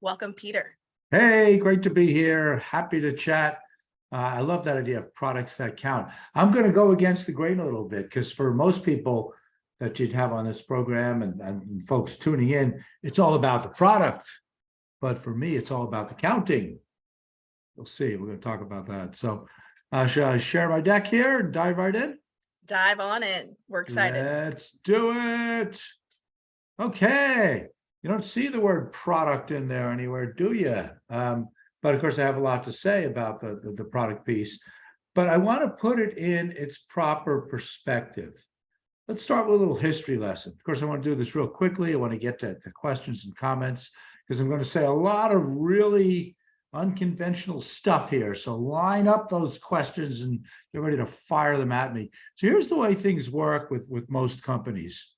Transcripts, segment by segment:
Welcome, Peter. Hey, great to be here. Happy to chat. I love that idea of products that count. I'm going to go against the grain a little bit because for most people that you'd have on this program and folks tuning in, it's all about the product. But for me, it's all about the counting. We'll see. We're going to talk about that. So should I share my deck here and dive right in? Dive on in. We're excited. Let's do it. Okay. You don't see the word product in there anywhere, do you? But of course, I have a lot to say about the product piece, but I want to put it in its proper perspective. Let's start with a little history lesson. Of course, I want to do this real quickly. I want to get to questions and comments because I'm going to say a lot of really unconventional stuff here. So line up those questions and get ready to fire them at me. So here's the way things work with most companies.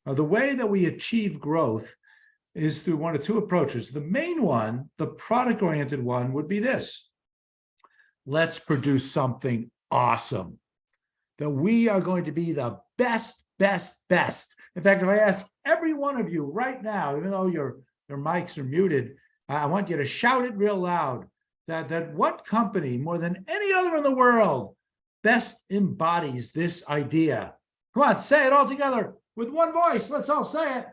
The way that we achieve growth is through one of two approaches. The main one, the product-oriented one, would be this. Let's produce something awesome. That we are going to be the best. In fact, if I ask every one of you right now, even though your mics are muted, I want you to shout it real loud that what company, more than any other in the world, best embodies this idea. Come on, say it all together with one voice. Let's all say it.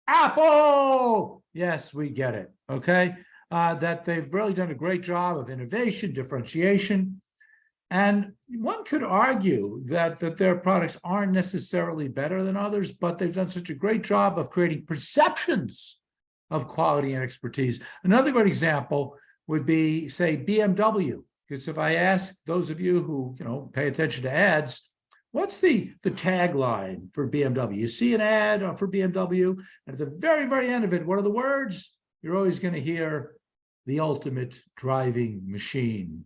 Apple. Yes, we get it. Okay. That they've really done a great job of innovation, differentiation. And one could argue that their products aren't necessarily better than others, but they've done such a great job of creating perceptions of quality and expertise. Another great example would be, say, BMW. Because if I ask those of you who pay attention to ads, what's the tagline for BMW? You see an ad for BMW, and at the very, very end of it, what are the words? You're always going to hear the ultimate driving machine.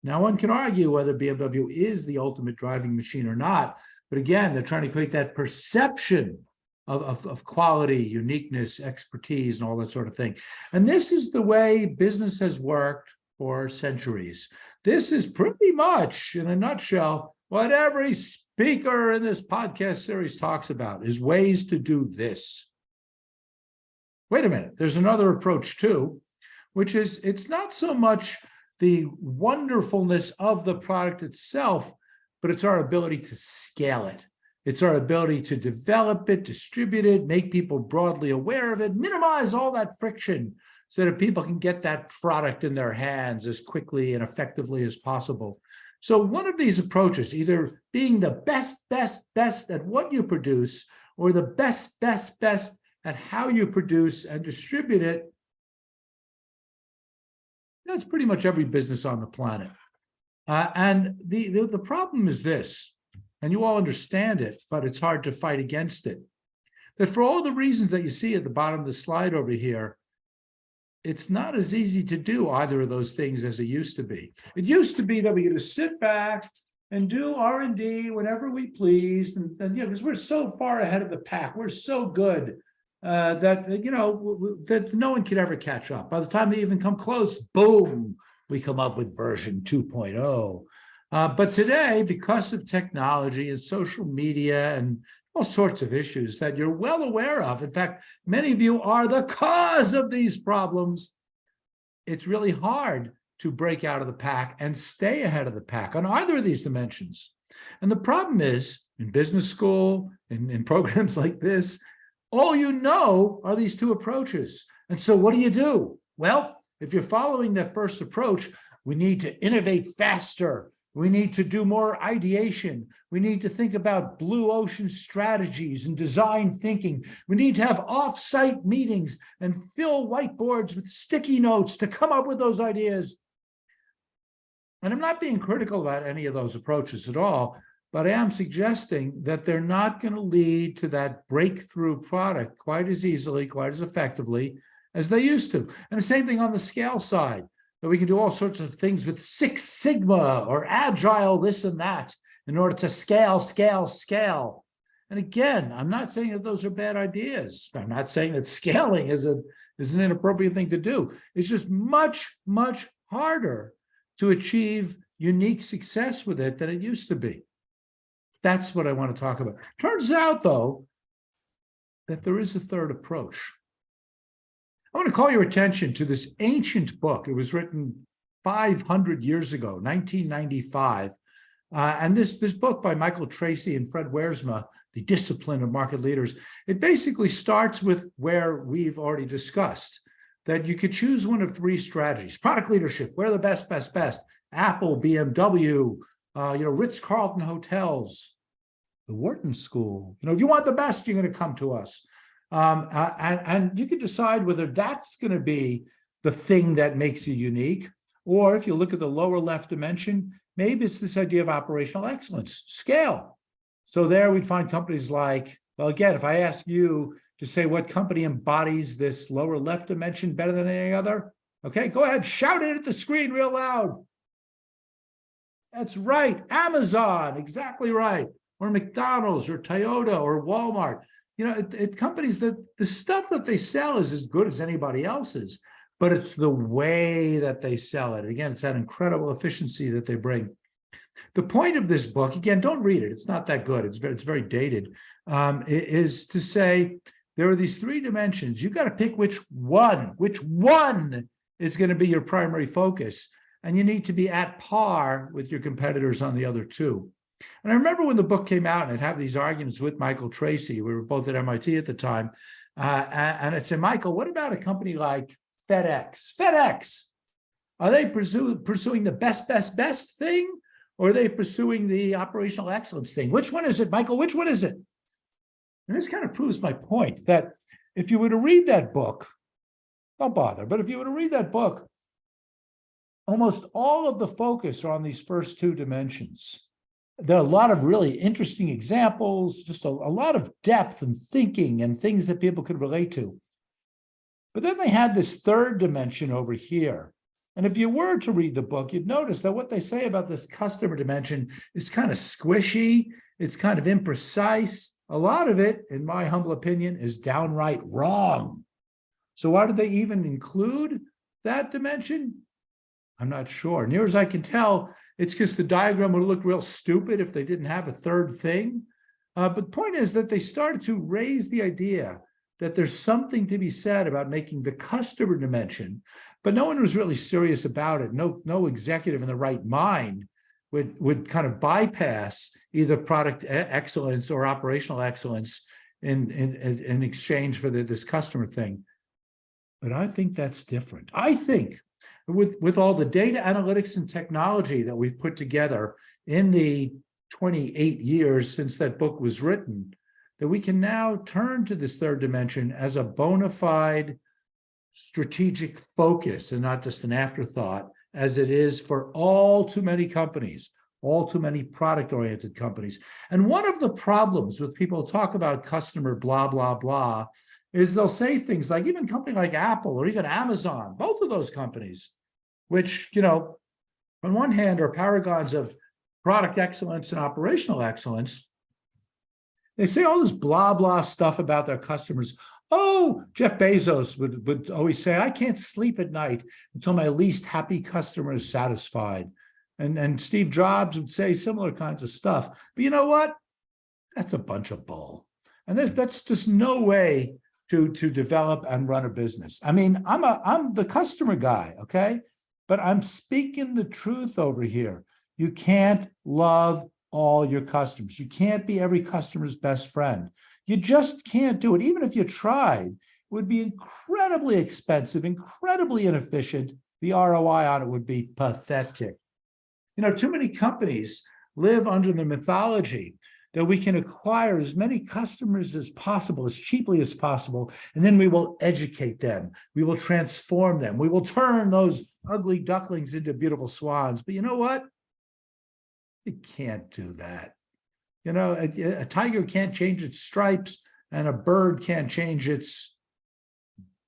Now, one can argue whether BMW is the ultimate driving machine or not, but again, they're trying to create that perception of quality, uniqueness, expertise, and all that sort of thing. And this is the way business has worked for centuries. This is pretty much, in a nutshell, what every speaker in this podcast series talks about is ways to do this. Wait a minute, there's another approach too, which is it's not so much the wonderfulness of the product itself, but it's our ability to scale it. It's our ability to develop it, distribute it, make people broadly aware of it, minimize all that friction so that people can get that product in their hands as quickly and effectively as possible. So one of these approaches, either being the best at what you produce or the best at how you produce and distribute it, that's pretty much every business on the planet. And the problem is this, and you all understand it, but it's hard to fight against it, that for all the reasons that you see at the bottom of the slide over here, it's not as easy to do either of those things as it used to be. It used to be that we could just sit back and do R&D whenever we pleased, and because we're so far ahead of the pack, we're so good that no one could ever catch up. By the time they even come close, boom, we come up with version 2.0. But today, because of technology and social media and all sorts of issues that you're well aware of. In fact, many of you are the cause of these problems. It's really hard to break out of the pack and stay ahead of the pack on either of these dimensions. And the problem is, in business school, in programs like this, all you know are these two approaches. And so what do? Well, if you're following that first approach, we need to innovate faster. We need to do more ideation. We need to think about blue ocean strategies and design thinking. We need to have off-site meetings and fill whiteboards with sticky notes to come up with those ideas. And I'm not being critical about any of those approaches at all, but I am suggesting that they're not going to lead to that breakthrough product quite as easily, quite as effectively as they used to. And the same thing on the scale side. That we can do all sorts of things with Six Sigma or Agile, this and that, in order to scale. And again, I'm not saying that those are bad ideas. I'm not saying that scaling is an inappropriate thing to do. It's just much harder to achieve unique success with it than it used to be. That's what I want to talk about. Turns out, though, that there is a third approach. I want to call your attention to this ancient book. It was written 500 years ago, 1995. And this book by Michael Tracy and Fred Weersma, The Discipline of Market Leaders, it basically starts with where we've already discussed, that you could choose one of three strategies. Product leadership, we're the best. Apple, BMW, Ritz-Carlton hotels, the Wharton School. If you want the best, you're going to come to us. And you can decide whether that's going to be the thing that makes you unique, or if you look at the lower left dimension, maybe it's this idea of operational excellence, scale. So there we'd find companies like, well, again, if I ask you to say what company embodies this lower left dimension better than any other, okay, go ahead, shout it at the screen real loud. That's right, Amazon, exactly right, or McDonald's, or Toyota, or Walmart. Companies that the stuff that they sell is as good as anybody else's, but it's the way that they sell it. Again, it's that incredible efficiency that they bring. The point of this book, again, don't read it. It's not that good. It's very dated, is to say there are these three dimensions. You got to pick which one is going to be your primary focus. And you need to be at par with your competitors on the other two. And I remember when the book came out and I'd have these arguments with Michael Tracy. We were both at MIT at the time. And I'd say, Michael, what about a company like FedEx? FedEx, are they pursuing the best thing? Or are they pursuing the operational excellence thing? Which one is it, Michael? Which one is it? And this kind of proves my point that if you were to read that book, don't bother, but if you were to read that book, almost all of the focus are on these first two dimensions. There are a lot of really interesting examples, just a lot of depth and thinking and things that people could relate to. But then they had this third dimension over here. And if you were to read the book, you'd notice that what they say about this customer dimension is kind of squishy. It's kind of imprecise. A lot of it, in my humble opinion, is downright wrong. So why did they even include that dimension? I'm not sure. Near as I can tell, it's because the diagram would look real stupid if they didn't have a third thing. But the point is that they started to raise the idea that there's something to be said about making the customer dimension, but no one was really serious about it. No executive in the right mind would kind of bypass either product excellence or operational excellence in exchange for this customer thing. But I think that's different. I think with all the data analytics and technology that we've put together in the 28 years since that book was written, that we can now turn to this third dimension as a bona fide strategic focus and not just an afterthought, as it is for all too many companies, all too many product-oriented companies. And one of the problems with people who talk about customer blah, blah, blah, is they'll say things like, even a company like Apple or even Amazon, both of those companies, which, on one hand are paragons of product excellence and operational excellence, they say all this blah, blah stuff about their customers. Oh, Jeff Bezos would always say, I can't sleep at night until my least happy customer is satisfied. And Steve Jobs would say similar kinds of stuff. But you know what? That's a bunch of bull. And that's just no way to develop and run a business. I mean, I'm the customer guy, okay? But I'm speaking the truth over here. You can't love all your customers. You can't be every customer's best friend. You just can't do it. Even if you tried, it would be incredibly expensive, incredibly inefficient. The ROI on it would be pathetic. Too many companies live under the mythology that we can acquire as many customers as possible, as cheaply as possible, and then we will educate them. We will transform them. We will turn those ugly ducklings into beautiful swans. But you know what? You can't do that. A tiger can't change its stripes, and a bird can't change its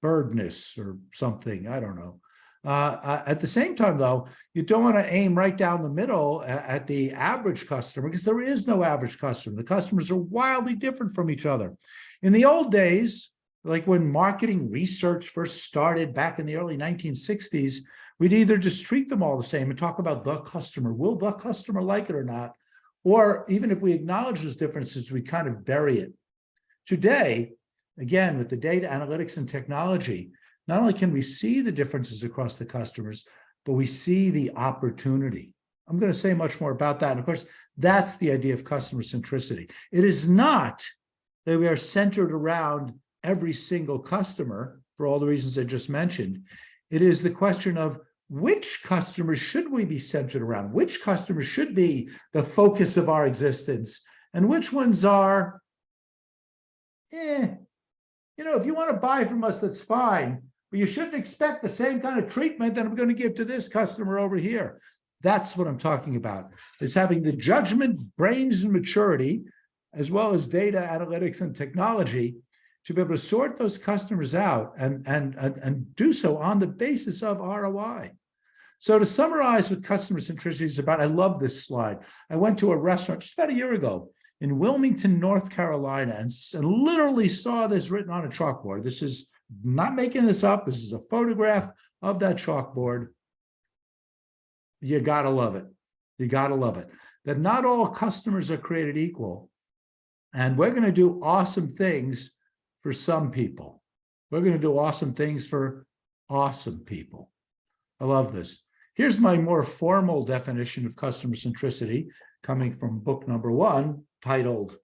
birdness or something. I don't know. At the same time, though, you don't want to aim right down the middle at the average customer, because there is no average customer. The customers are wildly different from each other. In the old days, like when marketing research first started back in the early 1960s, we'd either just treat them all the same and talk about the customer. Will the customer like it or not? Or even if we acknowledge those differences, we kind of bury it. Today, again, with the data analytics and technology, not only can we see the differences across the customers, but we see the opportunity. I'm going to say much more about that. And of course, that's the idea of customer centricity. It is not that we are centered around every single customer for all the reasons I just mentioned. It is the question of which customers should we be centered around? Which customers should be the focus of our existence? And which ones are, if you want to buy from us, that's fine, but you shouldn't expect the same kind of treatment that I'm going to give to this customer over here. That's what I'm talking about, is having the judgment, brains, and maturity, as well as data analytics and technology, to be able to sort those customers out and do so on the basis of ROI. So to summarize what customer centricity is about, I love this slide. I went to a restaurant just about a year ago in Wilmington, North Carolina, and literally saw this written on a chalkboard. This is not making this up. This is a photograph of that chalkboard. You gotta love it. You gotta love it. That not all customers are created equal. And we're going to do awesome things for some people. We're going to do awesome things for awesome people. I love this. Here's my more formal definition of customer centricity coming from book number 1, titled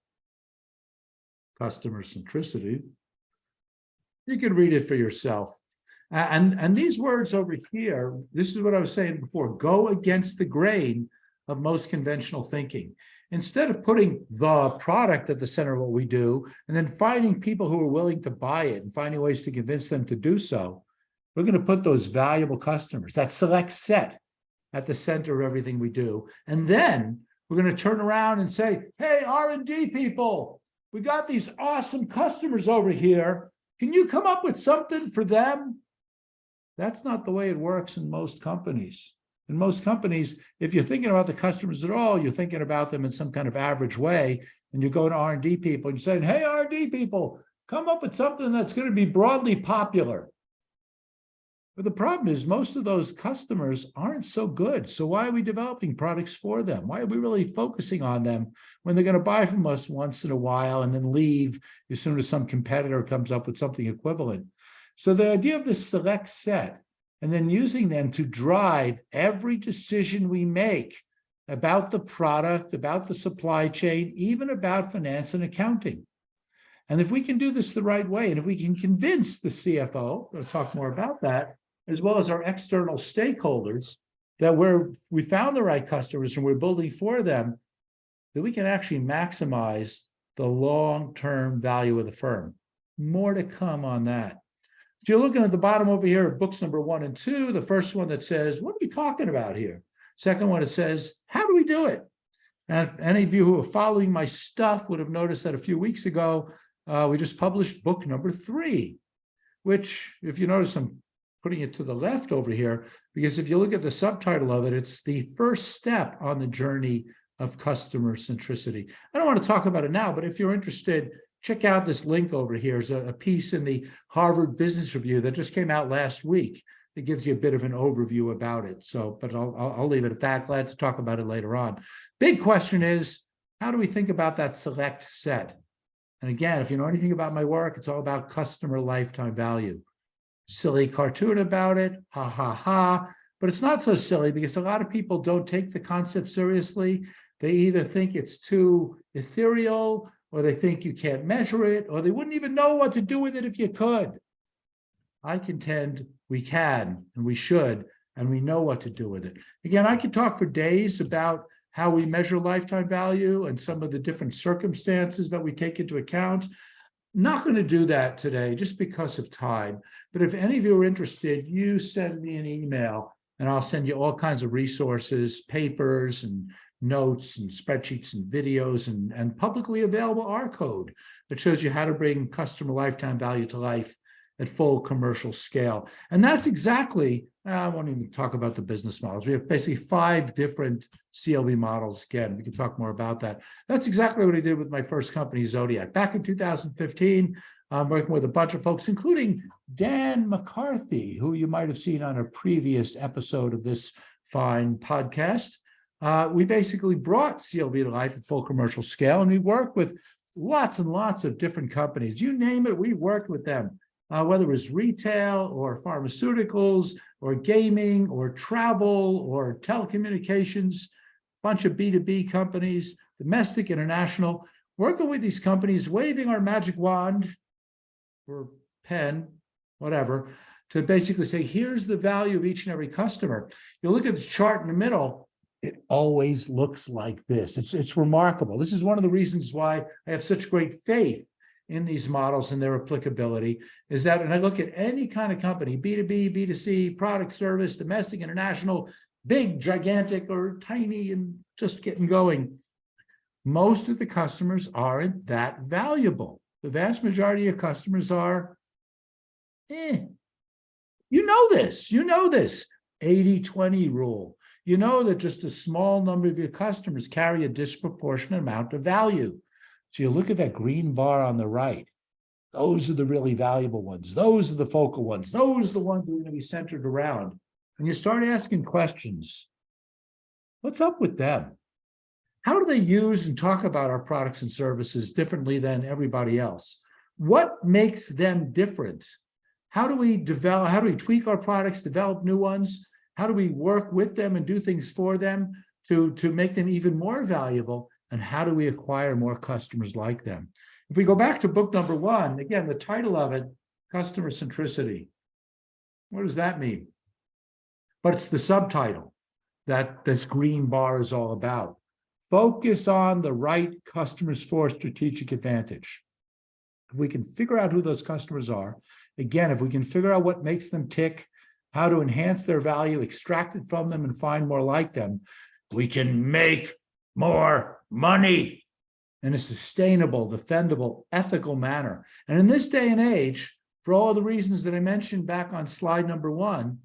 Customer Centricity. You can read it for yourself. And these words over here, this is what I was saying before, go against the grain of most conventional thinking. Instead of putting the product at the center of what we do, and then finding people who are willing to buy it and finding ways to convince them to do so, we're going to put those valuable customers, that select set, at the center of everything we do. And then we're going to turn around and say, hey, R&D people, we got these awesome customers over here. Can you come up with something for them? That's not the way it works in most companies. In most companies, if you're thinking about the customers at all, you're thinking about them in some kind of average way, and you go to R&D people and you're saying, hey, R&D people, come up with something that's going to be broadly popular. But the problem is most of those customers aren't so good. So why are we developing products for them? Why are we really focusing on them when they're going to buy from us once in a while and then leave as soon as some competitor comes up with something equivalent? So the idea of this select set, and then using them to drive every decision we make about the product, about the supply chain, even about finance and accounting. And if we can do this the right way, and if we can convince the CFO, we'll talk more about that, as well as our external stakeholders, that we found the right customers and we're building for them, that we can actually maximize the long-term value of the firm. More to come on that. So you're looking at the bottom over here of books number 1 and 2, the first one that says, what are we talking about here? Second one, it says, how do we do it? And if any of you who are following my stuff would have noticed that a few weeks ago, we just published book number 3, which, if you notice, I'm putting it to the left over here, because if you look at the subtitle of it, it's the first step on the journey of customer centricity. I don't want to talk about it now, but if you're interested, check out this link over here. It's a piece in the Harvard Business Review that just came out last week. It gives you a bit of an overview about it. So, but I'll leave it at that. Glad to talk about it later on. Big question is, how do we think about that select set? And again, if you know anything about my work, it's all about customer lifetime value. Silly cartoon about it, ha, ha, ha. But it's not so silly because a lot of people don't take the concept seriously. They either think it's too ethereal, or they think you can't measure it, or they wouldn't even know what to do with it if you could. I contend we can, and we should, and we know what to do with it. Again, I could talk for days about how we measure lifetime value and some of the different circumstances that we take into account. Not going to do that today just because of time. But if any of you are interested, you send me an email and I'll send you all kinds of resources, papers and notes and spreadsheets and videos and publicly available R code that shows you how to bring customer lifetime value to life at full commercial scale. And that's exactly, I won't even talk about the business models. We have basically 5 different CLV models. Again, we can talk more about that. That's exactly what I did with my first company, Zodiac. Back in 2015, I'm working with a bunch of folks, including Dan McCarthy, who you might have seen on a previous episode of this fine podcast. We basically brought CLV to life at full commercial scale, and we worked with lots and lots of different companies. You name it, we worked with them. whether it's retail or pharmaceuticals or gaming or travel or telecommunications, bunch of B2B companies, domestic, international, working with these companies, waving our magic wand or pen, whatever, to basically say, here's the value of each and every customer. You look at the chart in the middle, it always looks like this. It's remarkable. This is one of the reasons why I have such great faith in these models and their applicability, is that when I look at any kind of company, B2B, B2C, product, service, domestic, international, big, gigantic, or tiny, and just getting going, most of the customers aren't that valuable. The vast majority of customers are, you know this, 80-20 rule. You know that just a small number of your customers carry a disproportionate amount of value. So you look at that green bar on the right. Those are the really valuable ones. Those are the focal ones. Those are the ones that are going to be centered around. And you start asking questions. What's up with them? How do they use and talk about our products and services differently than everybody else? What makes them different? How do we tweak our products, develop new ones? How do we work with them and do things for them to make them even more valuable? And how do we acquire more customers like them? If we go back to book number 1, again, the title of it, Customer Centricity. What does that mean? But it's the subtitle that this green bar is all about. Focus on the right customers for strategic advantage. If we can figure out who those customers are, again, if we can figure out what makes them tick, how to enhance their value, extract it from them, and find more like them, we can make more money in a sustainable, defendable, ethical manner. And in this day and age, for all the reasons that I mentioned back on slide number 1,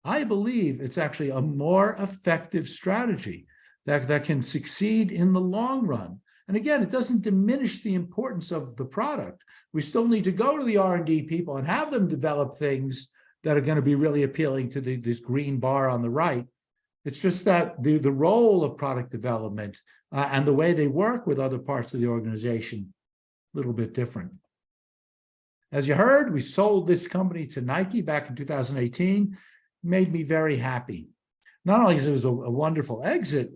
I believe it's actually a more effective strategy that can succeed in the long run. And again, it doesn't diminish the importance of the product. We still need to go to the R&D people and have them develop things that are going to be really appealing to this green bar on the right. It's just that the role of product development and the way they work with other parts of the organization, a little bit different. As you heard, we sold this company to Nike back in 2018, made me very happy. Not only is it a wonderful exit,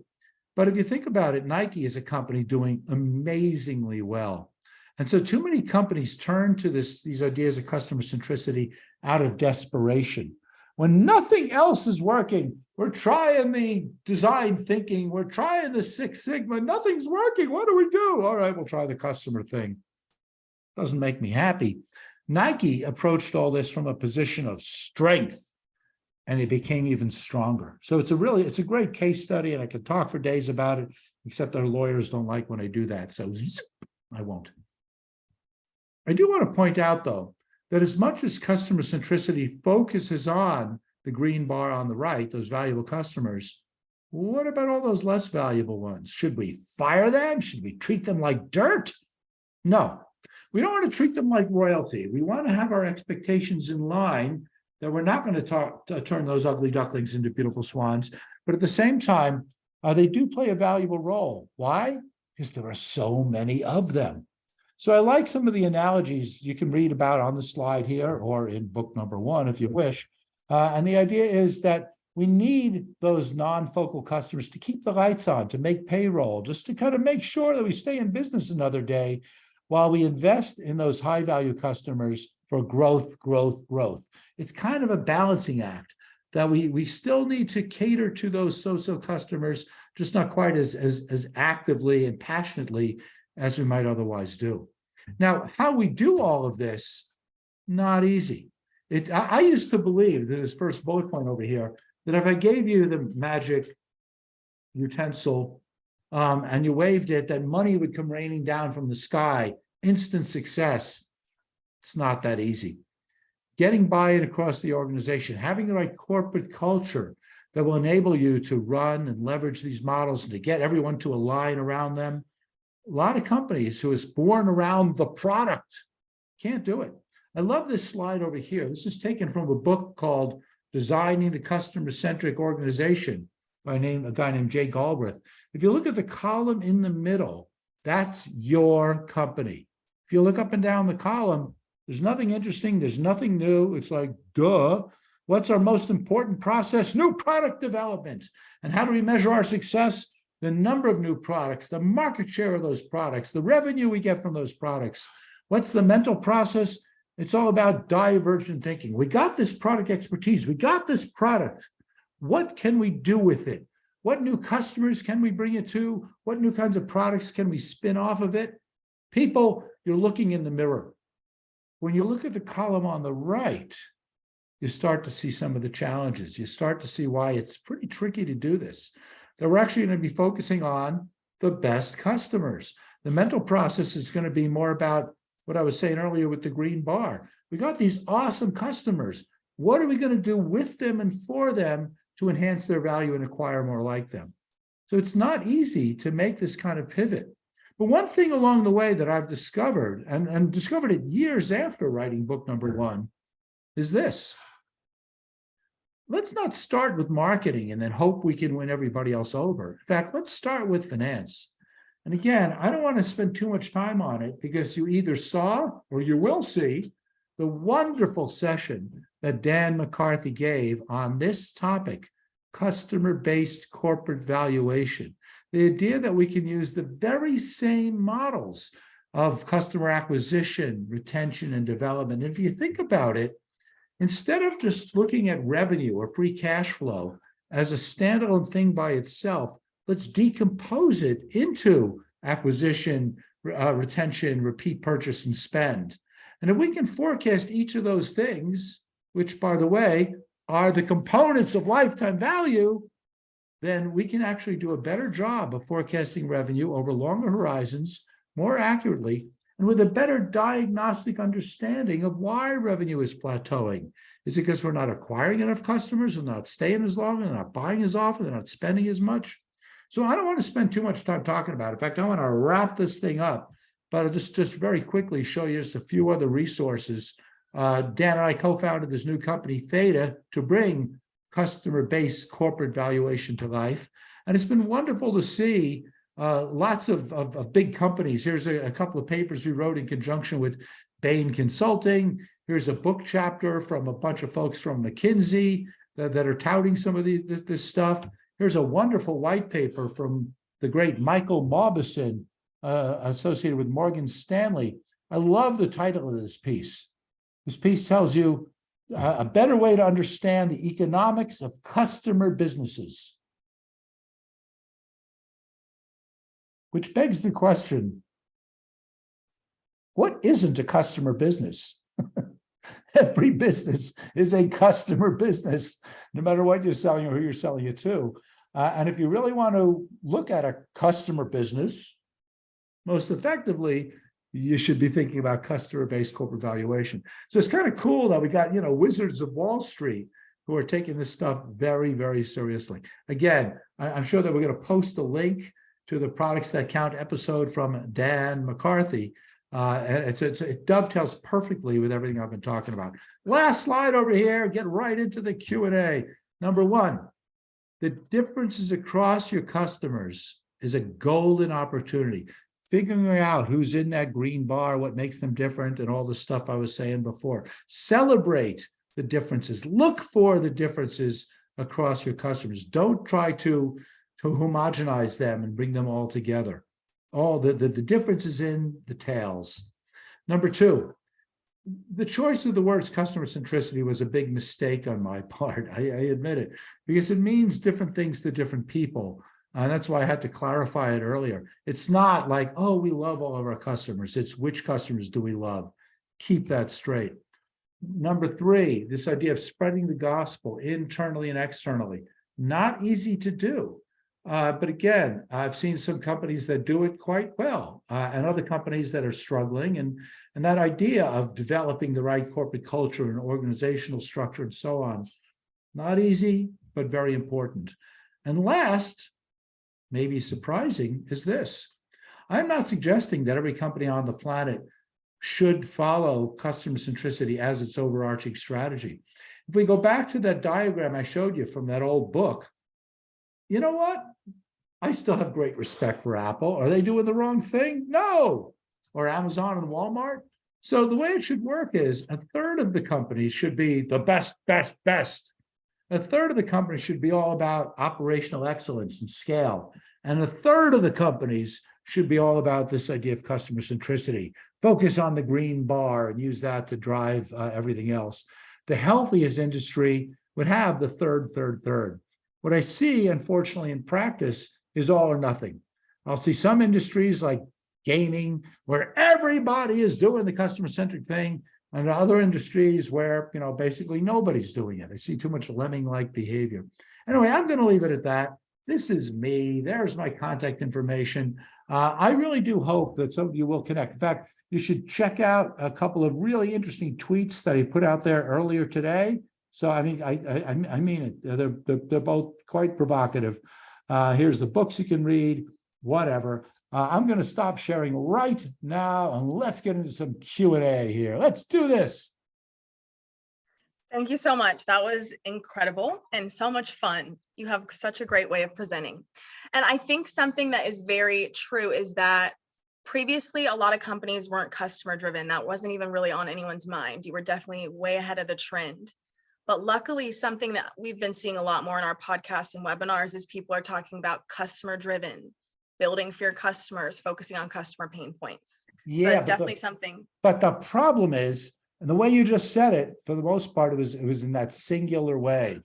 but if you think about it, Nike is a company doing amazingly well. And so too many companies turn to these ideas of customer centricity out of desperation. When nothing else is working, we're trying the design thinking, we're trying the Six Sigma, nothing's working. What do we do? All right, we'll try the customer thing. Doesn't make me happy. Nike approached all this from a position of strength, and it became even stronger. So it's a great case study, and I could talk for days about it, except our lawyers don't like when I do that. So I won't. I do want to point out, though, that as much as customer centricity focuses on the green bar on the right, those valuable customers, what about all those less valuable ones? Should we fire them? Should we treat them like dirt? No, we don't want to treat them like royalty. We want to have our expectations in line, that we're not going to turn those ugly ducklings into beautiful swans. But at the same time, they do play a valuable role. Why? Because there are so many of them. So I like some of the analogies you can read about on the slide here or in book number 1, if you wish. And the idea is that we need those non-focal customers to keep the lights on, to make payroll, just to kind of make sure that we stay in business another day while we invest in those high-value customers for growth. It's kind of a balancing act that we still need to cater to those so-so customers, just not quite as actively and passionately as we might otherwise do. Now, how we do all of this, not easy. I used to believe that this first bullet point over here, that if I gave you the magic utensil and you waved it, that money would come raining down from the sky, instant success. It's not that easy. Getting buy-in across the organization, having the right corporate culture that will enable you to run and leverage these models and to get everyone to align around them. A lot of companies who is born around the product can't do it. I love this slide over here. This is taken from a book called Designing the Customer-Centric Organization by a guy named Jay Galbraith. If you look at the column in the middle, that's your company. If you look up and down the column, There's nothing interesting. There's nothing new. It's like, duh. What's our most important process? New product development. And how do we measure our success? The number of new products, the market share of those products, the revenue we get from those products. What's the mental process? It's all about divergent thinking. We got this product expertise. We got this product. What can we do with it? What new customers can we bring it to? What new kinds of products can we spin off of it? People, you're looking in the mirror. When you look at the column on the right, you start to see some of the challenges. You start to see why it's pretty tricky to do this. That we're actually going to be focusing on the best customers. The mental process is going to be more about what I was saying earlier with the green bar. We got these awesome customers. What are we going to do with them and for them to enhance their value and acquire more like them? So it's not easy to make this kind of pivot. But one thing along the way that I've discovered, and discovered it years after writing book number 1, is this. Let's not start with marketing and then hope we can win everybody else over. In fact, let's start with finance. And again, I don't want to spend too much time on it because you either saw or you will see the wonderful session that Dan McCarthy gave on this topic, customer-based corporate valuation. The idea that we can use the very same models of customer acquisition, retention, and development. And if you think about it, instead of just looking at revenue or free cash flow as a standalone thing by itself, let's decompose it into acquisition, retention, repeat purchase, and spend. And if we can forecast each of those things, which, by the way, are the components of lifetime value, then we can actually do a better job of forecasting revenue over longer horizons, more accurately, and with a better diagnostic understanding of why revenue is plateauing. Is it because we're not acquiring enough customers, and not staying as long, and not buying as often, and not spending as much? So I don't want to spend too much time talking about it. In fact, I want to wrap this thing up, but I'll just very quickly show you just a few other resources. Dan and I co-founded this new company, Theta, to bring customer-based corporate valuation to life. And it's been wonderful to see lots of big companies. Here's a couple of papers we wrote in conjunction with Bain Consulting. Here's a book chapter from a bunch of folks from McKinsey that are touting some of this stuff. Here's a wonderful white paper from the great Michael Mauboussin, associated with Morgan Stanley. I love the title of this piece. This piece tells you a better way to understand the economics of customer businesses, which begs the question, what isn't a customer business? Every business is a customer business, no matter what you're selling or who you're selling it to. And if you really want to look at a customer business, most effectively, you should be thinking about customer-based corporate valuation. So it's kind of cool that we got, wizards of Wall Street who are taking this stuff very, very seriously. Again, I'm sure that we're going to post a link to the Products That Count episode from Dan McCarthy. And it dovetails perfectly with everything I've been talking about. Last slide over here, get right into the Q&A. Number 1, the differences across your customers is a golden opportunity. Figuring out who's in that green bar, what makes them different, and all the stuff I was saying before. Celebrate the differences. Look for the differences across your customers. Don't try to homogenize them and bring them all together. All the differences in the tails. Number 2, the choice of the words customer centricity was a big mistake on my part. I admit it, because it means different things to different people. And that's why I had to clarify it earlier. It's not like, oh, we love all of our customers. It's which customers do we love? Keep that straight. Number 3, this idea of spreading the gospel internally and externally. Not easy to do. But again, I've seen some companies that do it quite well, and other companies that are struggling. And that idea of developing the right corporate culture and organizational structure and so on, not easy, but very important. And last, maybe surprising, is this. I'm not suggesting that every company on the planet should follow customer centricity as its overarching strategy. If we go back to that diagram I showed you from that old book, you know what? I still have great respect for Apple. Are they doing the wrong thing? No. Or Amazon and Walmart? So the way it should work is a third of the companies should be the best, best, best. A third of the companies should be all about operational excellence and scale. And a third of the companies should be all about this idea of customer centricity. Focus on the green bar and use that to drive everything else. The healthiest industry would have the third. What I see, unfortunately, in practice is all or nothing. I'll see some industries like gaming, where everybody is doing the customer-centric thing, and other industries where, basically nobody's doing it. I see too much lemming-like behavior. Anyway, I'm going to leave it at that. This is me. There's my contact information. I really do hope that some of you will connect. In fact, you should check out a couple of really interesting tweets that I put out there earlier today. So, I mean, I mean it. They're both quite provocative. Here's the books you can read, whatever. I'm going to stop sharing right now, and let's get into some Q&A here. Let's do this. Thank you so much. That was incredible and so much fun. You have such a great way of presenting. And I think something that is very true is that previously a lot of companies weren't customer driven. That wasn't even really on anyone's mind. You were definitely way ahead of the trend. But luckily, something that we've been seeing a lot more in our podcasts and webinars is people are talking about customer driven, building for your customers, focusing on customer pain points. Yeah, so it's definitely something. But the problem is, and the way you just said it, for the most part, it was in that singular way,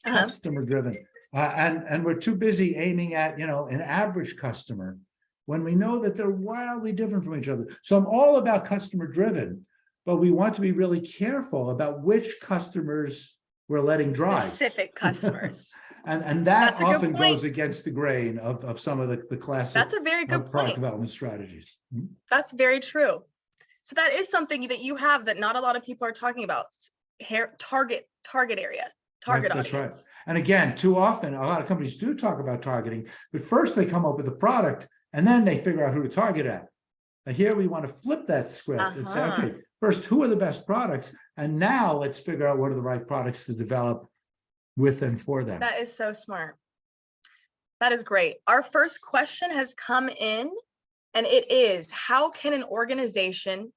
customer driven. And we're too busy aiming at, an average customer when we know that they're wildly different from each other. So I'm all about customer driven, but we want to be really careful about which customers we're letting drive. Specific customers. and that often goes against the grain of some of the classic That's a very good product development strategies. That's very true. So that is something that you have that not a lot of people are talking about. Target area, target audience. That's right. And again, too often, a lot of companies do talk about targeting, but first they come up with a product and then they figure out who to target at. Now here we want to flip that script and say, okay, first, who are the best products? And now let's figure out what are the right products to develop with and for them. That is so smart. That is great. Our first question has come in, and it is, how can an organization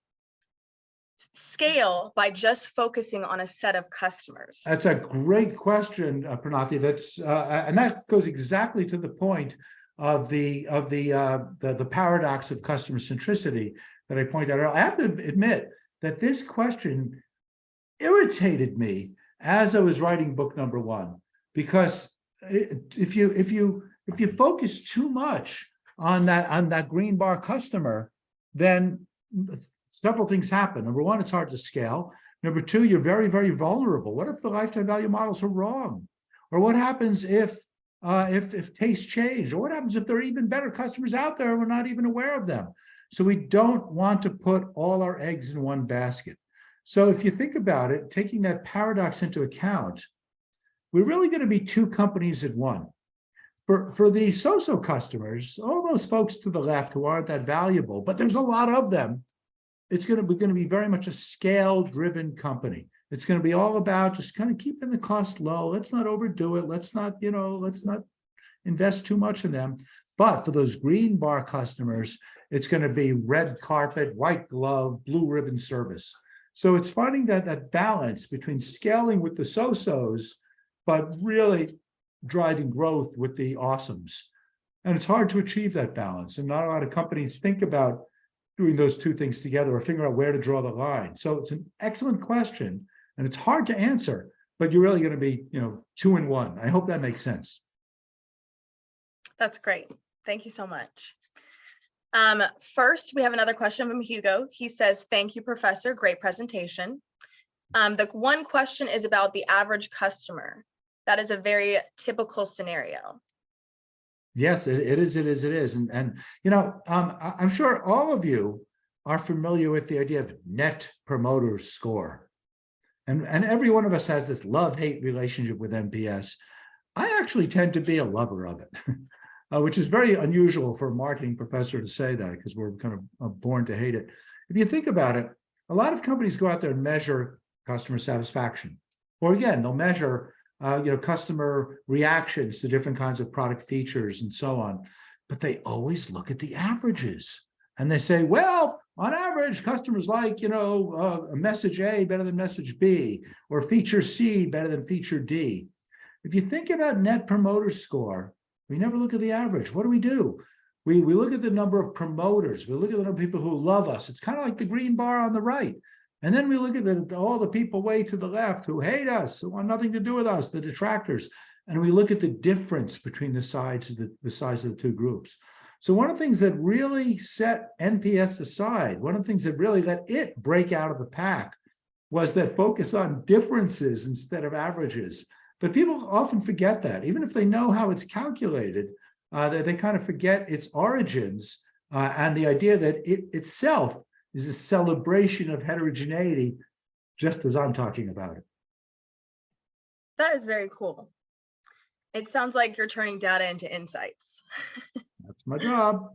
scale by just focusing on a set of customers? That's a great question, Pranathi. And that goes exactly to the point of the paradox of customer centricity that I pointed out earlier. I have to admit that this question irritated me as I was writing book number one, because if you focus too much on that green bar customer, then several things happen. Number one, it's hard to scale. Number two, you're very, very vulnerable. What if the lifetime value models are wrong? Or what happens if tastes change? Or what happens if there are even better customers out there and we're not even aware of them? So we don't want to put all our eggs in one basket. So if you think about it, taking that paradox into account, we're really going to be two companies at one. For the so-so customers, all those folks to the left who aren't that valuable, but there's a lot of them, we're going to be very much a scale-driven company. It's going to be all about just kind of keeping the cost low. Let's not overdo it. Let's not invest too much in them. But for those green bar customers, it's going to be red carpet, white glove, blue ribbon service. So it's finding that balance between scaling with the so-sos, but really driving growth with the awesomes. And it's hard to achieve that balance. And not a lot of companies think about doing those two things together or figure out where to draw the line. So it's an excellent question, and it's hard to answer, but you're really going to be, two in one. I hope that makes sense. That's great. Thank you so much. First, we have another question from Hugo. He says, thank you, Professor. Great presentation. The one question is about the average customer. That is a very typical scenario. Yes, it is. And I'm sure all of you are familiar with the idea of net promoter score. And every one of us has this love-hate relationship with NPS. I actually tend to be a lover of it, which is very unusual for a marketing professor to say that, because we're kind of born to hate it. If you think about it, a lot of companies go out there and measure customer satisfaction. Or again, they'll measure customer reactions to different kinds of product features and so on. But they always look at the averages. And they say, well, on average, customers like, message A better than message B, or feature C better than feature D. If you think about net promoter score, we never look at the average. What do? We look at the number of promoters. We look at the number of people who love us. It's kind of like the green bar on the right. And then we look at all the people way to the left who hate us, who want nothing to do with us, the detractors. And we look at the difference between the sides of the two groups. So one of the things that really set NPS aside, one of the things that really let it break out of the pack, was that focus on differences instead of averages. But people often forget that, even if they know how it's calculated, they kind of forget its origins and the idea that it itself is a celebration of heterogeneity, just as I'm talking about it. That is very cool. It sounds like you're turning data into insights. That's my job.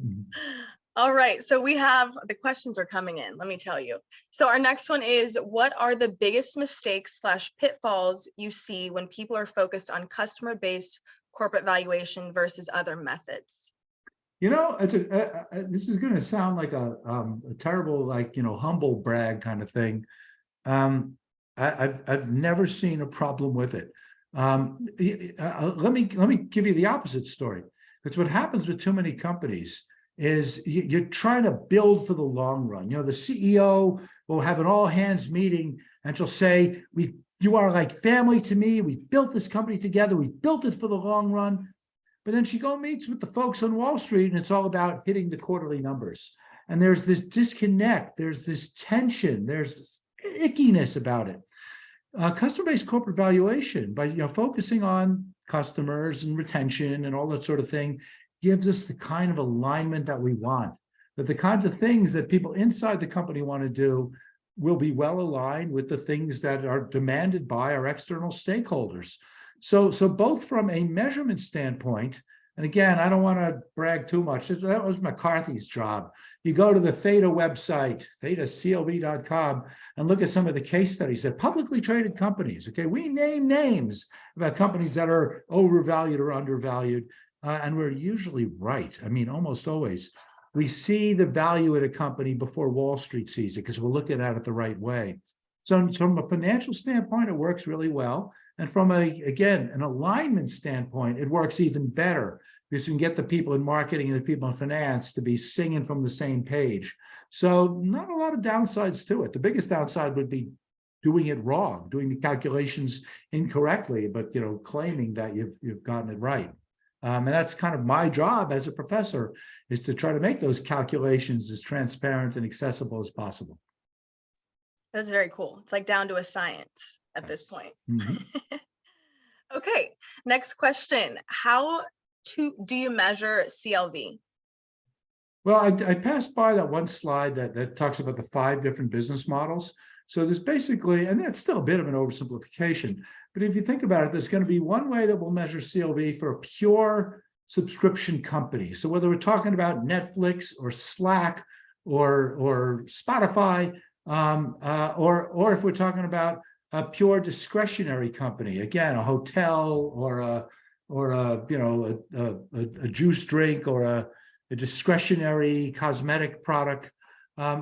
All right, so the questions are coming in, let me tell you. So our next one is, what are the biggest mistakes / pitfalls you see when people are focused on customer-based corporate valuation versus other methods? This is going to sound like a terrible, humble brag kind of thing. I've never seen a problem with it. Let me give you the opposite story. Because what happens with too many companies is you're trying to build for the long run. The CEO will have an all hands meeting and she'll say, you are like family to me. We built this company together. We built it for the long run. But then she meets with the folks on Wall Street and it's all about hitting the quarterly numbers. And there's this disconnect. There's this tension. There's this ickiness about it. Customer-based corporate valuation, by focusing on customers and retention and all that sort of thing, gives us the kind of alignment that we want. That the kinds of things that people inside the company want to do will be well aligned with the things that are demanded by our external stakeholders. So both from a measurement standpoint, and again, I don't want to brag too much. That was McCarthy's job. You go to the Theta website, thetaclv.com, and look at some of the case studies that publicly traded companies. Okay, we name names about companies that are overvalued or undervalued, and we're usually right. I mean, almost always. We see the value at a company before Wall Street sees it because we're looking at it the right way. So from a financial standpoint, it works really well. And from an alignment standpoint, it works even better because you can get the people in marketing and the people in finance to be singing from the same page. So not a lot of downsides to it. The biggest downside would be doing it wrong, doing the calculations incorrectly, but claiming that you've gotten it right. And that's kind of my job as a professor, is to try to make those calculations as transparent and accessible as possible. That's very cool. It's like down to a science at this point. Mm-hmm. Okay, next question. How do you measure CLV? Well, I passed by that one slide that talks about the 5 different business models. So there's basically, and that's still a bit of an oversimplification, but if you think about it, there's going to be one way that we'll measure CLV for a pure subscription company. So whether we're talking about Netflix or Slack or Spotify, or if we're talking about a pure discretionary company, again, a hotel or a juice drink or a discretionary cosmetic product.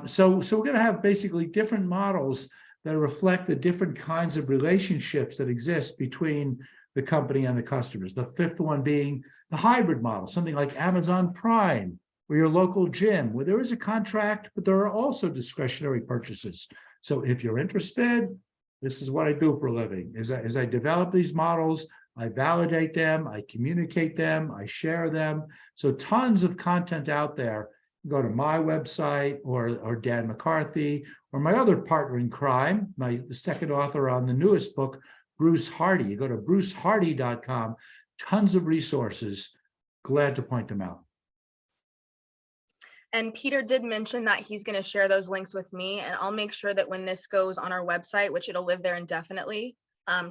So we're going to have basically different models that reflect the different kinds of relationships that exist between the company and the customers. The 5th one being the hybrid model, something like Amazon Prime or your local gym, where there is a contract, but there are also discretionary purchases. So if you're interested, this is what I do for a living. As I develop these models, I validate them, I communicate them, I share them. So tons of content out there. Go to my website or Dan McCarthy or my other partner in crime, the 2nd author on the newest book, Bruce Hardy. You go to brucehardy.com, tons of resources. Glad to point them out. And Peter did mention that he's going to share those links with me, and I'll make sure that when this goes on our website, which it'll live there indefinitely,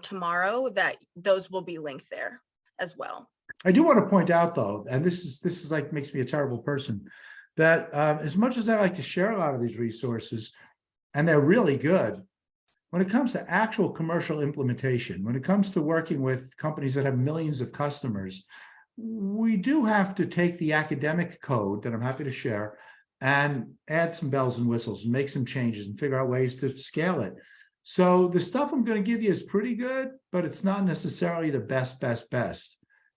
tomorrow, that those will be linked there as well. I do want to point out, though, and this is like makes me a terrible person, that as much as I like to share a lot of these resources, and they're really good, when it comes to actual commercial implementation, when it comes to working with companies that have millions of customers, we do have to take the academic code that I'm happy to share and add some bells and whistles and make some changes and figure out ways to scale it. So the stuff I'm going to give you is pretty good, but it's not necessarily the best.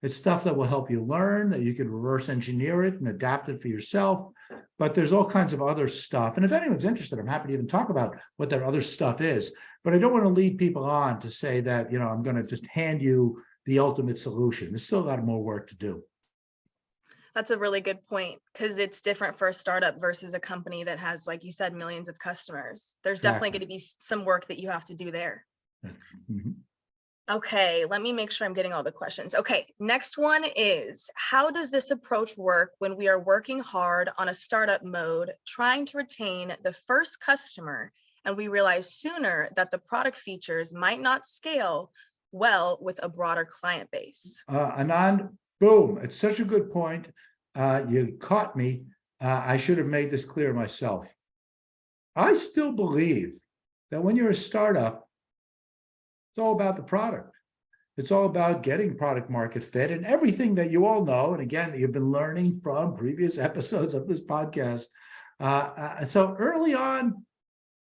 It's stuff that will help you learn, that you can reverse engineer it and adapt it for yourself. But there's all kinds of other stuff. And if anyone's interested, I'm happy to even talk about what that other stuff is. But I don't want to lead people on to say that, I'm going to just hand you the ultimate solution. There's still a lot more work to do. That's a really good point, because it's different for a startup versus a company that has, like you said, millions of customers. There's definitely going to be some work that you have to do there. Mm-hmm. Okay, let me make sure I'm getting all the questions. Okay, next one is, how does this approach work when we are working hard on a startup mode, trying to retain the first customer, and we realize sooner that the product features might not scale well with a broader client base? Anand, boom, it's such a good point. You caught me. I should have made this clear myself. I still believe that when you're a startup, it's all about the product. It's all about getting product market fit and everything that you all know. And again, that you've been learning from previous episodes of this podcast. So early on,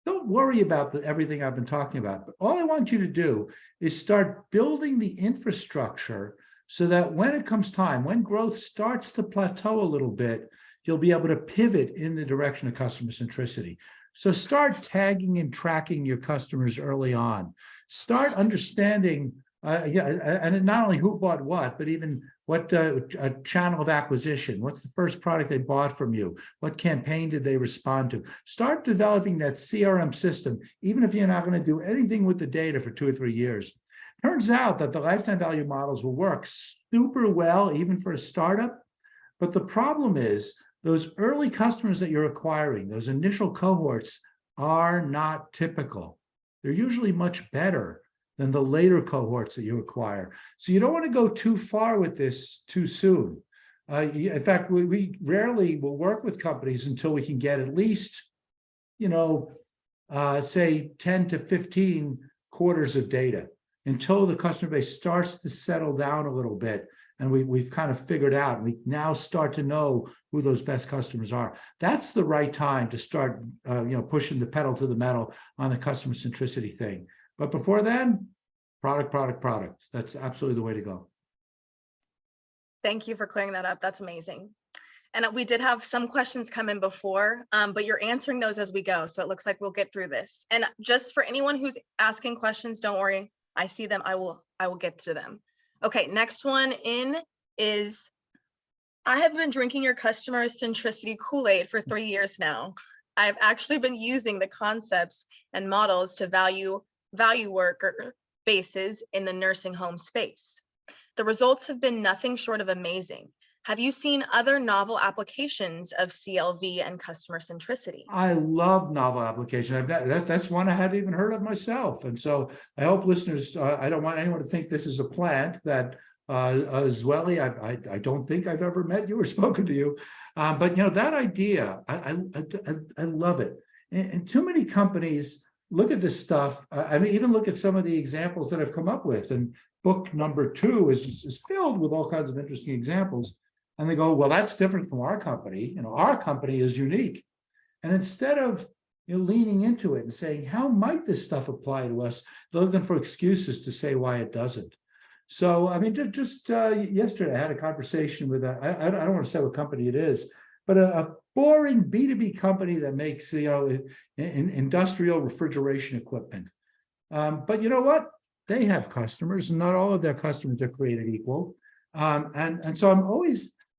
don't worry about everything I've been talking about. But all I want you to do is start building the infrastructure so that when it comes time, when growth starts to plateau a little bit, you'll be able to pivot in the direction of customer centricity. So start tagging and tracking your customers early on. Start understanding, and not only who bought what, but even what a channel of acquisition. What's the first product they bought from you? What campaign did they respond to? Start developing that CRM system, even if you're not going to do anything with the data for 2 or 3 years. Turns out that the lifetime value models will work super well, even for a startup. But the problem is, those early customers that you're acquiring, those initial cohorts, are not typical. They're usually much better than the later cohorts that you acquire. So you don't want to go too far with this too soon. In fact, we rarely will work with companies until we can get at least, say 10 to 15 quarters of data, until the customer base starts to settle down a little bit. And we've kind of figured out, we now start to know who those best customers are. That's the right time to start, pushing the pedal to the metal on the customer centricity thing. But before then, product. That's absolutely the way to go. Thank you for clearing that up. That's amazing. And we did have some questions come in before, but you're answering those as we go. So it looks like we'll get through this. And just for anyone who's asking questions, don't worry. I see them. I will get to them. Okay, next one in is, I have been drinking your customer centricity Kool-Aid for 3 years now. I've actually been using the concepts and models to value worker bases in the nursing home space. The results have been nothing short of amazing. Have you seen other novel applications of CLV and customer centricity? I love novel application. That's one I hadn't even heard of myself. And so I hope listeners, I don't want anyone to think this is a plant that Zweli, I don't think I've ever met you or spoken to you. But that idea, I love it. And too many companies look at this stuff. Even look at some of the examples that I've come up with. And book number 2 is filled with all kinds of interesting examples. And they go, well, that's different from our company. Our company is unique. And instead of leaning into it and saying, how might this stuff apply to us? They're looking for excuses to say why it doesn't. So, just yesterday, I had a conversation with I don't want to say what company it is, but a boring B2B company that makes, industrial refrigeration equipment. But you know what? They have customers, and not all of their customers are created equal. And so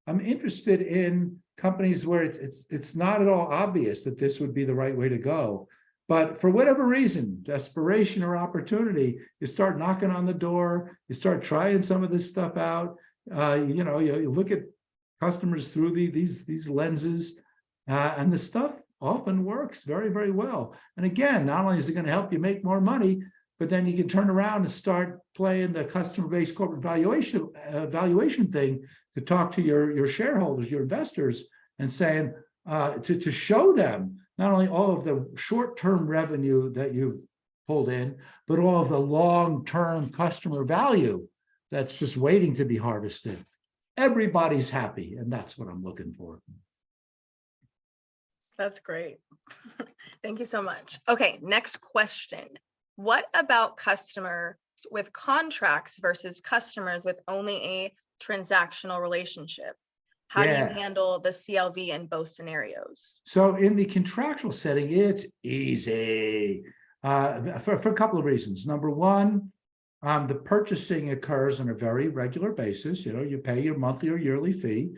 I'm interested in companies where it's not at all obvious that this would be the right way to go. But for whatever reason, desperation or opportunity, you start knocking on the door, you start trying some of this stuff out. You look at customers through these lenses, and the stuff often works very, very well. And again, not only is it going to help you make more money, but then you can turn around and start playing the customer-based corporate valuation thing to talk to your shareholders, your investors, and saying to show them not only all of the short-term revenue that you've pulled in, but all of the long-term customer value that's just waiting to be harvested. Everybody's happy, and that's what I'm looking for. That's great. Thank you so much. Okay, next question. What about customers with contracts versus customers with only a transactional relationship? How do you Yeah. handle the CLV in both scenarios? So in the contractual setting, it's easy for a couple of reasons. Number one, the purchasing occurs on a very regular basis. You pay your monthly or yearly fee.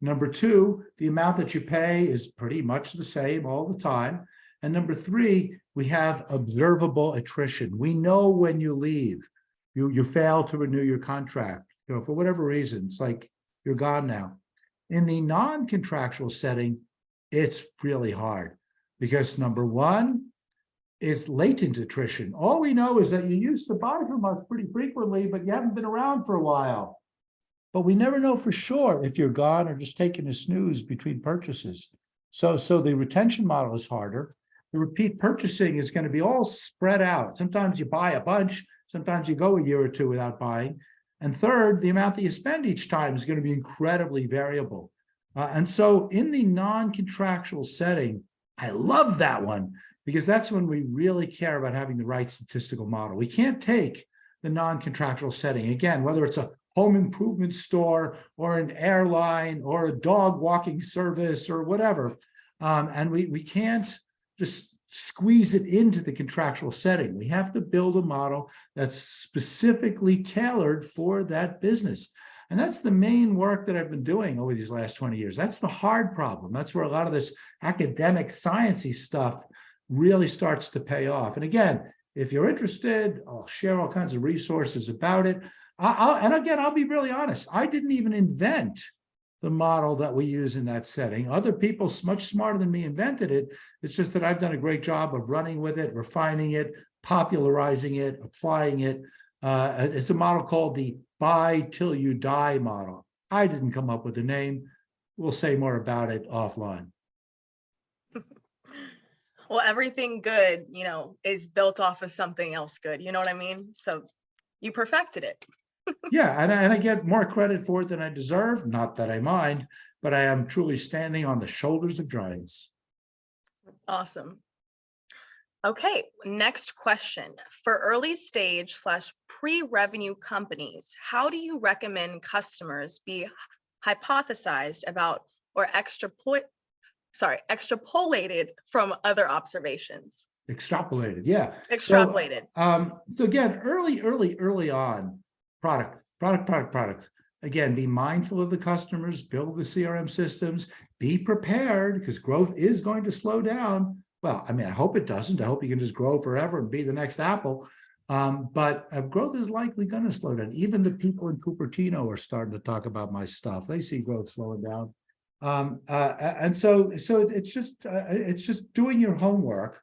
Number two, the amount that you pay is pretty much the same all the time. And number three, we have observable attrition. We know when you leave, you fail to renew your contract, for whatever reason, it's like you're gone now. In the non-contractual setting, it's really hard because number one, it's latent attrition. All we know is that you used to buy from us pretty frequently, but you haven't been around for a while. But we never know for sure if you're gone or just taking a snooze between purchases. So the retention model is harder. The repeat purchasing is going to be all spread out. Sometimes you buy a bunch, sometimes you go a year or two without buying. And third, the amount that you spend each time is going to be incredibly variable. And so in the non-contractual setting, I love that one because that's when we really care about having the right statistical model. We can't take the non-contractual setting, again, whether it's a home improvement store or an airline or a dog walking service or whatever, and we can't just squeeze it into the contractual setting. We have to build a model that's specifically tailored for that business. And that's the main work that I've been doing over these last 20 years. That's the hard problem. That's where a lot of this academic sciencey stuff really starts to pay off. And again, if you're interested, I'll share all kinds of resources about it. I'll be really honest. I didn't even invent the model that we use in that setting. Other people much smarter than me invented it. It's just that I've done a great job of running with it, refining it, popularizing it, applying it. It's a model called the buy till you die model. I didn't come up with the name. We'll say more about it offline. Well, everything good, is built off of something else good. You know what I mean? So you perfected it. Yeah, and I get more credit for it than I deserve. Not that I mind, but I am truly standing on the shoulders of giants. Awesome. Okay, next question. For early stage / pre-revenue companies, how do you recommend customers be hypothesized about or extrapolated from other observations? Extrapolated, yeah. Extrapolated. So again, early on, product. Again, be mindful of the customers, build the CRM systems, be prepared because growth is going to slow down. Well, I hope it doesn't. I hope you can just grow forever and be the next Apple. But growth is likely going to slow down. Even the people in Cupertino are starting to talk about my stuff. They see growth slowing down. And so it's just doing your homework,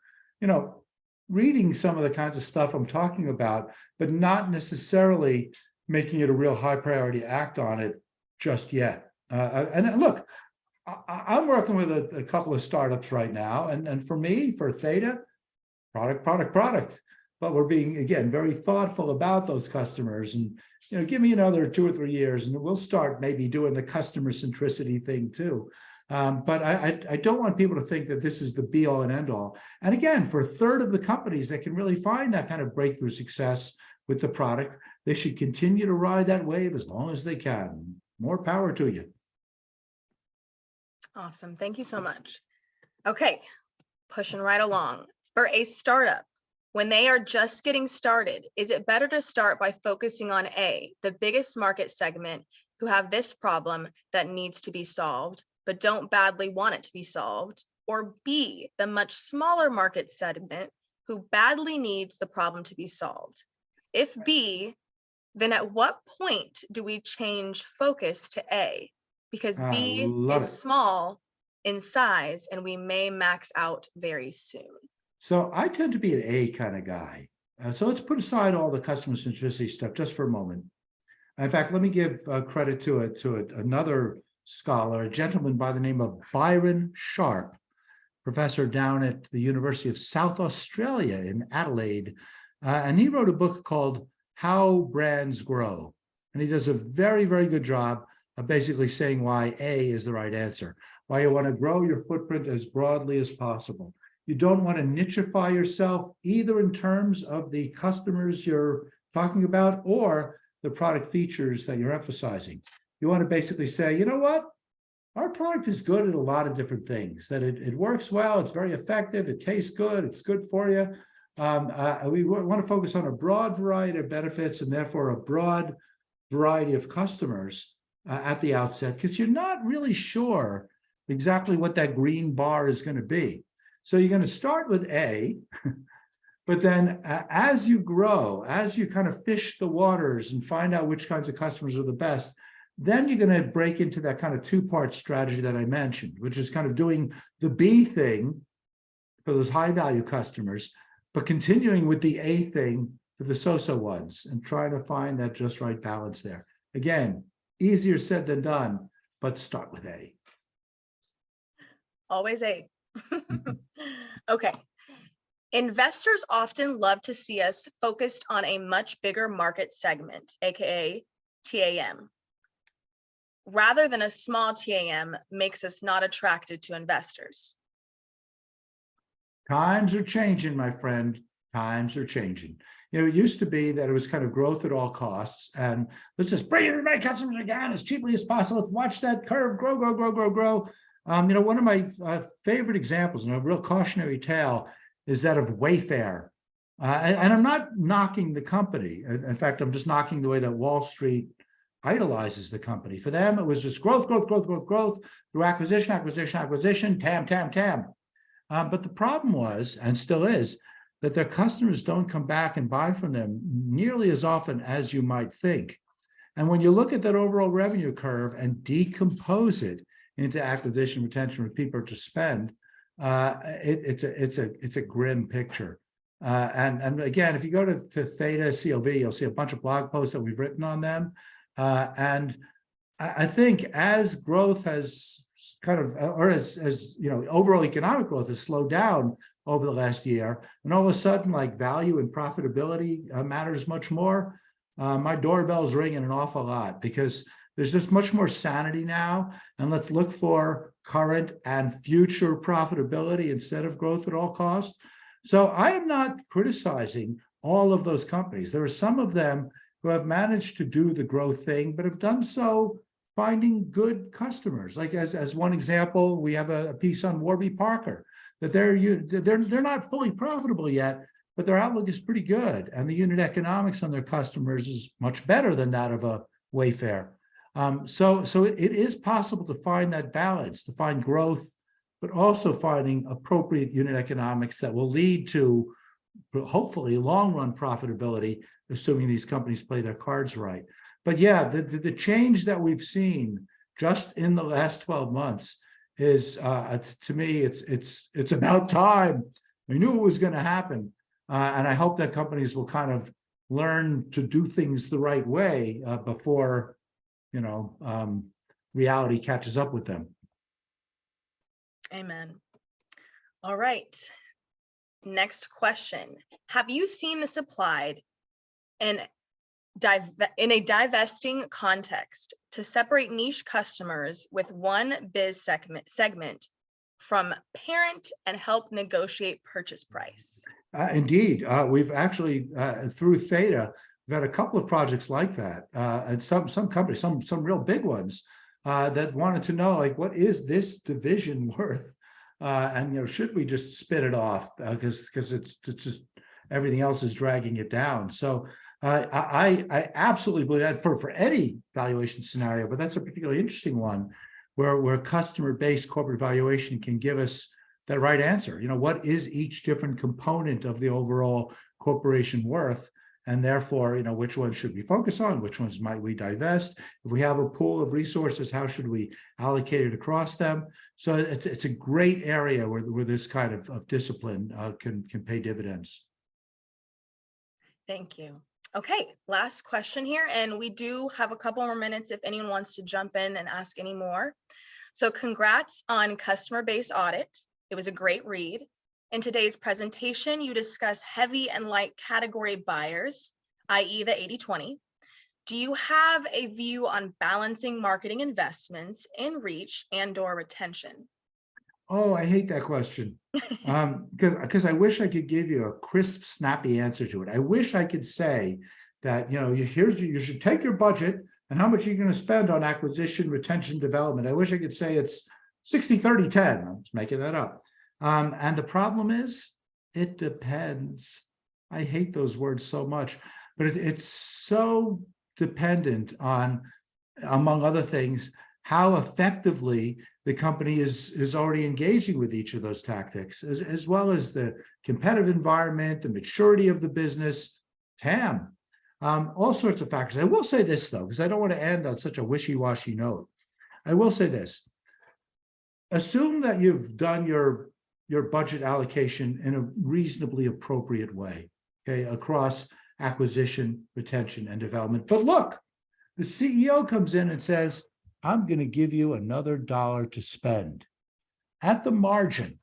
reading some of the kinds of stuff I'm talking about, but not necessarily making it a real high priority act on it just yet. And look, I'm working with a couple of startups right now, and for me, for Theta, product. But we're being, again, very thoughtful about those customers, and give me another 2 or 3 years, and we'll start maybe doing the customer centricity thing too. But I don't want people to think that this is the be all and end all. And again, for a third of the companies that can really find that kind of breakthrough success with the product, they should continue to ride that wave as long as they can. More power to you. Awesome. Thank you so much. Okay, pushing right along. For a startup, when they are just getting started, is it better to start by focusing on A, the biggest market segment who have this problem that needs to be solved, but don't badly want it to be solved, or B, the much smaller market segment who badly needs the problem to be solved? If B, then at what point do we change focus to A? Because B is small in size and we may max out very soon. So I tend to be an A kind of guy. So let's put aside all the customer centricity stuff just for a moment. In fact, let me give credit to another scholar, a gentleman by the name of Byron Sharp, professor down at the University of South Australia in Adelaide. And he wrote a book called How Brands Grow. And he does a very, very good job basically saying why A is the right answer, why you want to grow your footprint as broadly as possible. You don't want to nicheify yourself either in terms of the customers you're talking about or the product features that you're emphasizing. You want to basically say, you know what? Our product is good at a lot of different things, that it works well, it's very effective, it tastes good, it's good for you. We want to focus on a broad variety of benefits and therefore a broad variety of customers at the outset, because you're not really sure exactly what that green bar is going to be. So you're going to start with A, but then as you grow, as you kind of fish the waters and find out which kinds of customers are the best, then you're going to break into that kind of two-part strategy that I mentioned, which is kind of doing the B thing for those high-value customers, but continuing with the A thing for the so-so ones and trying to find that just right balance there. Again, easier said than done, but start with A. Always A. Okay. Investors often love to see us focused on a much bigger market segment, aka TAM, rather than a small TAM makes us not attracted to investors. Times are changing, my friend. Times are changing. You know, it used to be that it was kind of growth at all costs, and let's just bring in as many customers again as cheaply as possible. Let's watch that curve grow, grow, grow, grow, grow. You know, one of my favorite examples, and a real cautionary tale, is that of Wayfair. And I'm not knocking the company. In fact, I'm just knocking the way that Wall Street idolizes the company. For them, it was just growth, growth, growth, growth, growth through acquisition, acquisition, acquisition, TAM, TAM, TAM. But the problem was, and still is, that their customers don't come back and buy from them nearly as often as you might think. And when you look at that overall revenue curve and decompose it into acquisition, retention, repeat purchase, spend, it's a grim picture. And again, if you go to Theta CLV, you'll see a bunch of blog posts that we've written on them. And I think as growth has kind of, or as you know, overall economic growth has slowed down over the last year, and all of a sudden, like value and profitability matters much more. My doorbell's ringing an awful lot because there's just much more sanity now, and let's look for current and future profitability instead of growth at all costs. So I am not criticizing all of those companies. There are some of them who have managed to do the growth thing, but have done so finding good customers. Like as one example, we have a piece on Warby Parker, that they're not fully profitable yet, but their outlook is pretty good, and the unit economics on their customers is much better than that of a Wayfair. So it is possible to find that balance, to find growth, but also finding appropriate unit economics that will lead to hopefully long-run profitability, assuming these companies play their cards right. But yeah, the change that we've seen just in the last 12 months is, to me, it's about time. We knew it was going to happen, and I hope that companies will kind of learn to do things the right way before, you know, reality catches up with them. Amen. All right. Next question. Have you seen this applied in a divesting context to separate niche customers with one biz segment from parent and help negotiate purchase price? Indeed, we've actually through Theta, we've had a couple of projects like that, and some companies, some real big ones that wanted to know, like, what is this division worth, and you know, should we just spit it off because it's just everything else is dragging it down. So I absolutely believe that for any valuation scenario, but that's a particularly interesting one where customer-based corporate valuation can give us that right answer. You know, what is each different component of the overall corporation worth? And therefore, you know, which ones should we focus on? Which ones might we divest? If we have a pool of resources, how should we allocate it across them? So it's a great area where this kind of discipline can pay dividends. Thank you. Okay, last question here, and we do have a couple more minutes if anyone wants to jump in and ask any more. So congrats on customer-based audit. It was a great read. In today's presentation, you discuss heavy and light category buyers, i.e. the 80-20. Do you have a view on balancing marketing investments in reach and/or retention? Oh, I hate that question. Because I wish I could give you a crisp, snappy answer to it. I wish I could say that, you should take your budget and how much you're going to spend on acquisition, retention, development. I wish I could say it's 60-30-10. I'm just making that up. And the problem is, it depends. I hate those words so much, but it's so dependent on, among other things, how effectively the company is already engaging with each of those tactics, as well as the competitive environment, the maturity of the business, TAM, all sorts of factors. I will say this, though, because I don't want to end on such a wishy-washy note. I will say this. Assume that you've done your budget allocation in a reasonably appropriate way, okay, across acquisition, retention, and development. But look, the CEO comes in and says, I'm going to give you another dollar to spend. At the margin,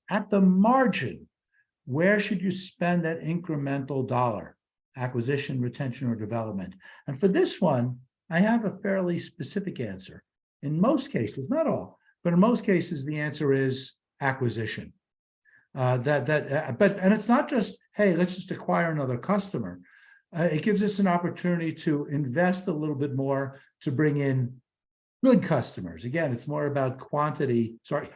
where should you spend that incremental dollar? Acquisition, retention, or development? And for this one, I have a fairly specific answer. In most cases, not all, but in most cases, the answer is acquisition. And it's not just, hey, let's just acquire another customer. It gives us an opportunity to invest a little bit more to bring in good customers. Again, it's more about quantity. Sorry,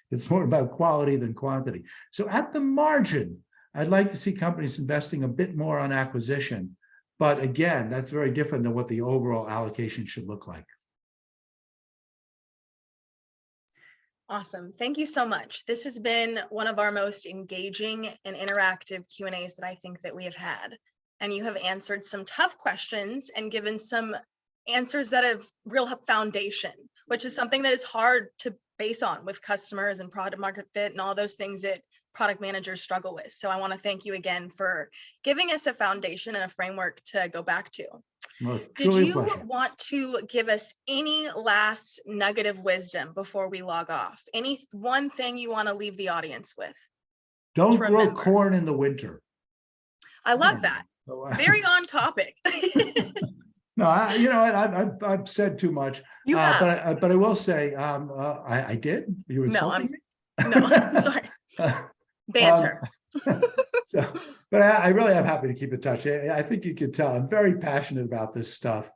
it's more about quality than quantity. So at the margin, I'd like to see companies investing a bit more on acquisition. But again, that's very different than what the overall allocation should look like. Awesome. Thank you so much. This has been one of our most engaging and interactive Q&As that I think that we have had. And you have answered some tough questions and given some answers that have real foundation, which is something that is hard to base on with customers and product market fit and all those things that product managers struggle with. So I want to thank you again for giving us a foundation and a framework to go back to. Well, Did you want to give us any last nugget of wisdom before we log off? Any one thing you want to leave the audience with? Don't grow corn in the winter. I love that. Very on topic. No, I've said too much. You have. But I will say, I did. You were insulting me? No, I'm sorry. Banter. But I really am happy to keep in touch. I think you can tell I'm very passionate about this stuff,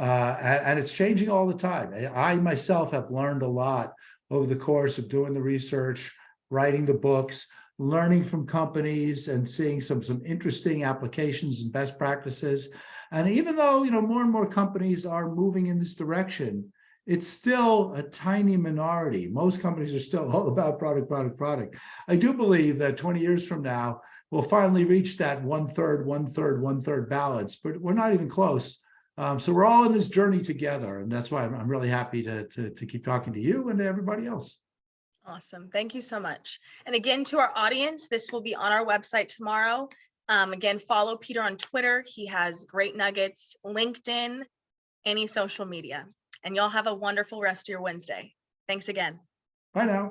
and it's changing all the time. I myself have learned a lot over the course of doing the research, writing the books, learning from companies, and seeing some interesting applications and best practices. And even though more and more companies are moving in this direction, it's still a tiny minority. Most companies are still all about product. I do believe that 20 years from now, we'll finally reach that 1/3 balance, but we're not even close. So we're all in this journey together. And that's why I'm really happy to keep talking to you and to everybody else. Awesome. Thank you so much. And again, to our audience, this will be on our website tomorrow. Again, follow Peter on Twitter. He has great nuggets, LinkedIn, any social media. And y'all have a wonderful rest of your Wednesday. Thanks again. Bye now.